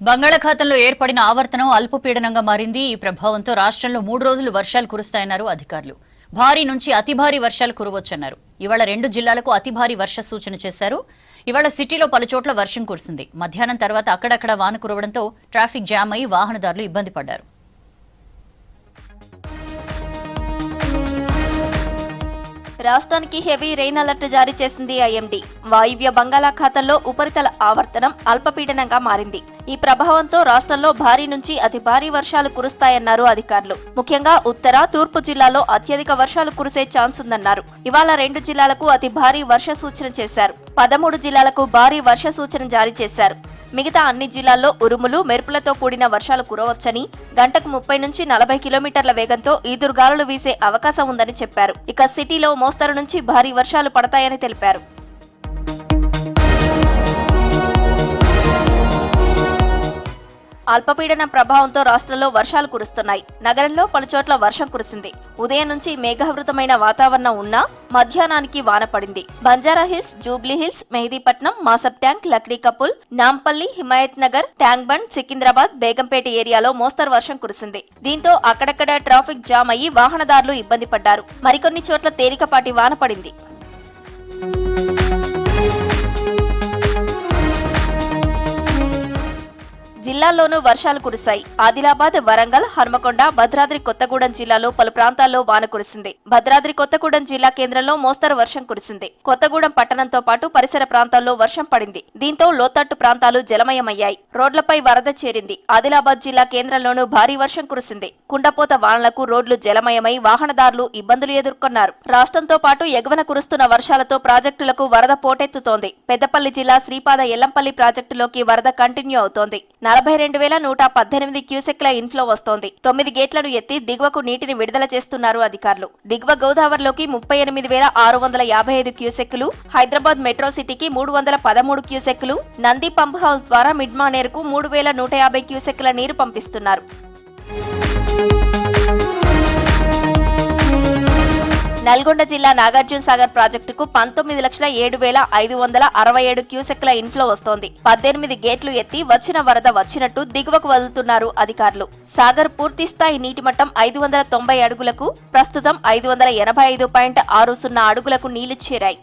బంగాళాఖాతంలో ఏర్పడిన ఆవర్తనం అల్పపీడనంగా మారింది. ఈ ప్రభావంతో రాష్ట్రంలో 3 రోజులు వర్షాలు కురుస్తాయన్నారు అధికారులు. భారీ నుంచి అతి భారీ వర్షాలు కురవొచ్చన్నారు. ఇవాళ 2 జిల్లాలకు అతి భారీ వర్ష సూచన చేశారు. ఇవాళ సిటీలో పలుచోట్ల వర్షం కురిసింది. మధ్యాహ్నం తర్వాత అక్కడక్కడ వాన కురవడంతో ట్రాఫిక్ జామ్ అయి వాహనదారులు ఇబ్బంది పడ్డారు. రాష్ట్రానికి హెవీ రెయిన్ అలర్ట్ జారీ చేసింది ఐఎండీ. వాయువ్య బంగాళాఖాతంలో ఉపరితల ఆవర్తనం అల్పపీడనంగా మారింది. ఈ ప్రభావంతో రాష్ట్రంలో భారీ నుంచి అతి భారీ వర్షాలు కురుస్తాయన్నారు అధికారులు. ముఖ్యంగా ఉత్తర, తూర్పు జిల్లాలో అత్యధిక వర్షాలు కురిసే ఛాన్స్ ఉందన్నారు. ఇవాళ 2 జిల్లాలకు అతి భారీ వర్ష సూచన చేశారు. 13 జిల్లాలకు భారీ వర్ష సూచన జారీ చేశారు. మిగతా అన్ని జిల్లాల్లో ఉరుములు, మెరుపులతో కూడిన వర్షాలు కురవచ్చని, గంటకు 30 నుంచి 40 కిలోమీటర్ల వేగంతో ఈదురుగాలులు వీసే అవకాశం ఉందని చెప్పారు. ఇక సిటీలో మోస్తరు నుంచి భారీ వర్షాలు పడతాయని తెలిపారు. అల్పపీడనం ప్రభావంతో రాష్ట్రంలో వర్షాలు కురుస్తున్నాయి. నగరంలో పలుచోట్ల వర్షం కురిసింది. ఉదయం నుంచి మేఘావృతమైన వాతావరణం ఉన్నా మధ్యాహ్నానికి వాన పడింది. Banjara Hills, Jubilee Hills, Mehdipatnam, Masab tank, Lakdi couple, Nampally, Himayat Nagar, tank bund, Secunderabad, Begumpet ఏరియాలో మోస్తరు వర్షం కురిసింది. దీంతో అక్కడక్కడ ట్రాఫిక్ జామ్ అయ్యి వాహనదారులు ఇబ్బంది పడ్డారు. మరికొన్ని చోట్ల తేలికపాటి వాన పడింది. జిల్లాల్లోనూ వర్షాలు కురిశాయి. ఆదిలాబాద్, వరంగల్, హన్మకొండ, భద్రాద్రి కొత్తగూడెం జిల్లాలో పలు ప్రాంతాల్లో వాన కురిసింది. భద్రాద్రి కొత్తగూడెం జిల్లా కేంద్రంలో మోస్తరు వర్షం కురిసింది. కొత్తగూడెం పట్టణంతో పాటు పరిసర ప్రాంతాల్లో వర్షం పడింది. దీంతో లోతట్టు ప్రాంతాలు జలమయమయ్యాయి. రోడ్లపై వరద చేరింది. ఆదిలాబాద్ జిల్లా కేంద్రంలోనూ భారీ వర్షం కురిసింది. కుండపోత వానలకు రోడ్లు జలమయమై వాహనదారులు ఇబ్బందులు ఎదుర్కొన్నారు. రాష్ట్రంతో పాటు ఎగువన కురుస్తున్న వర్షాలతో ప్రాజెక్టులకు వరద పోటెత్తుతోంది. పెద్దపల్లి జిల్లా శ్రీపాద ఎల్లంపల్లి ప్రాజెక్టులోకి వరద కంటిన్యూ అవుతోంది. 42,118 క్యూసెక్ల ఇన్ఫ్లో వస్తోంది. 9 గేట్లను ఎత్తి దిగువకు నీటిని విడుదల చేస్తున్నారు అధికారులు. దిగువ గోదావరిలోకి 38,655 క్యూసెక్కులు, హైదరాబాద్ మెట్రో సిటీకి 313 క్యూసెక్కులు, నంది పంప్ హౌస్ ద్వారా మిడ్మానేరుకు 3,150 క్యూసెక్కుల నీరు పంపిస్తున్నారు. నల్గొండ జిల్లా నాగార్జున సాగర్ ప్రాజెక్టుకు 19,07,567 క్యూసెక్ల ఇన్ఫ్లో వస్తోంది. 18 గేట్లు ఎత్తి వచ్చిన వరద వచ్చినట్టు దిగువకు వదులుతున్నారు అధికారులు. సాగర్ పూర్తిస్థాయి నీటి మట్టం 590 అడుగులకు, ప్రస్తుతం 585.60 అడుగులకు నీళ్లు చేరాయి.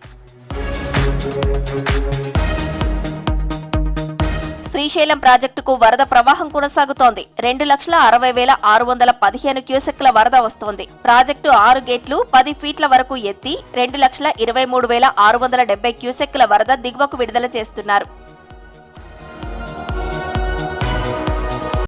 శ్రీశైలం ప్రాజెక్టుకు వరద ప్రవాహం కొనసాగుతోంది. 2,60,615 క్యూసెక్ల వరద వస్తోంది. ప్రాజెక్టు 6 గేట్లు 10 ఫీట్ల వరకు ఎత్తి 2,23,670 క్యూసెక్ల వరద దిగువకు విడుదల చేస్తున్నారు.